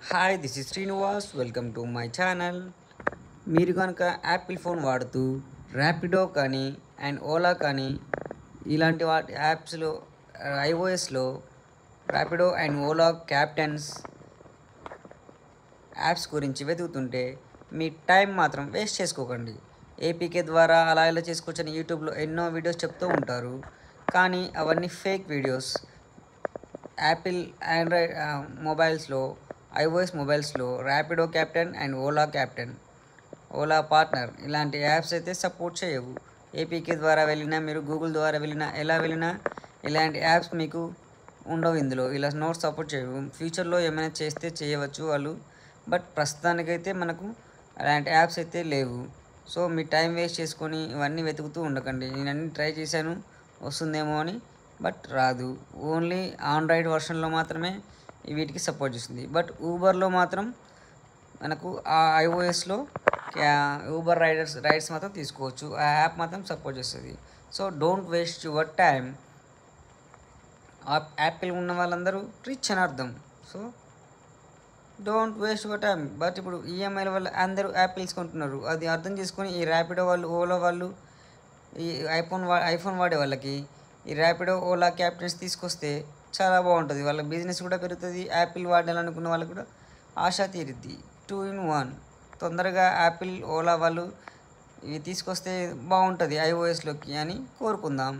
Hi this is Srinivas welcome to my channel. మీరు కనుక Apple phone వాడుతూ ర్యాపిడో కానీ అండ్ ఓలా కానీ ఇలాంటి వాటి యాప్స్లో ఐఓఎస్లో Rapido and Ola captains apps గురించి వెతుకుతుంటే మీ టైం మాత్రం వేస్ట్ చేసుకోకండి. ఏపీకే ద్వారా అలా ఇలా చేసుకోవచ్చని యూట్యూబ్లో ఎన్నో వీడియోస్ చెప్తూ ఉంటారు, కానీ అవన్నీ ఫేక్ వీడియోస్. యాపిల్ ఆండ్రాయిడ్ మొబైల్స్లో ఐఓఎస్ మొబైల్స్లో Rapido captain and Ola captain, Ola partner ఇలాంటి యాప్స్ అయితే సపోర్ట్ చేయవు. ఏపీకే ద్వారా వెళ్ళినా, మీరు గూగుల్ ద్వారా వెళ్ళినా, ఎలా వెళ్ళినా ఇలాంటి యాప్స్ మీకు ఉండవు. ఇందులో ఇలా నోట్స్ సపోర్ట్ చేయవు. ఫ్యూచర్లో ఏమైనా చేస్తే చేయవచ్చు వాళ్ళు, బట్ ప్రస్తుతానికైతే మనకు అలాంటి యాప్స్ అయితే లేవు. సో మీ టైం వేస్ట్ చేసుకొని ఇవన్నీ వెతుకుతూ ఉండకండి. నేను అన్నీ ట్రై చేశాను వస్తుందేమో అని, బట్ రాదు. ఓన్లీ ఆండ్రాయిడ్ వర్షన్లో మాత్రమే వీటికి సపోర్ట్ చేస్తుంది. బట్ ఊబర్లో మాత్రం మనకు ఆ ఐఓఎస్లో ఊబర్ రైడ్స్ మాత్రం తీసుకోవచ్చు. ఆ యాప్ మాత్రం సపోర్ట్ చేస్తుంది. So don't waste your time. Apple ఉన్న వాళ్ళందరూ రిచ్ అని అర్థం. So don't waste your time. But ఇప్పుడు ఈఎంఐల వల్ల అందరూ యాపిల్స్ కొంటున్నారు. అది అర్థం చేసుకొని ఈ ర్యాపిడో వాళ్ళు, ఓలా వాళ్ళు, ఈ ఐఫోన్ వాడే వాళ్ళకి ఈ ర్యాపిడో ఓలా క్యాప్టెన్స్ తీసుకొస్తే చాలా బాగుంటుంది. వాళ్ళ బిజినెస్ కూడా పెరుగుతుంది. యాపిల్ వాడాలనుకున్న వాళ్ళకి కూడా ఆశ తీరుద్ది. 2 in 1. తొందరగా యాపిల్ ఓలా వాళ్ళు ఇవి తీసుకొస్తే బాగుంటుంది ఐఓఎస్లోకి అని కోరుకుందాం.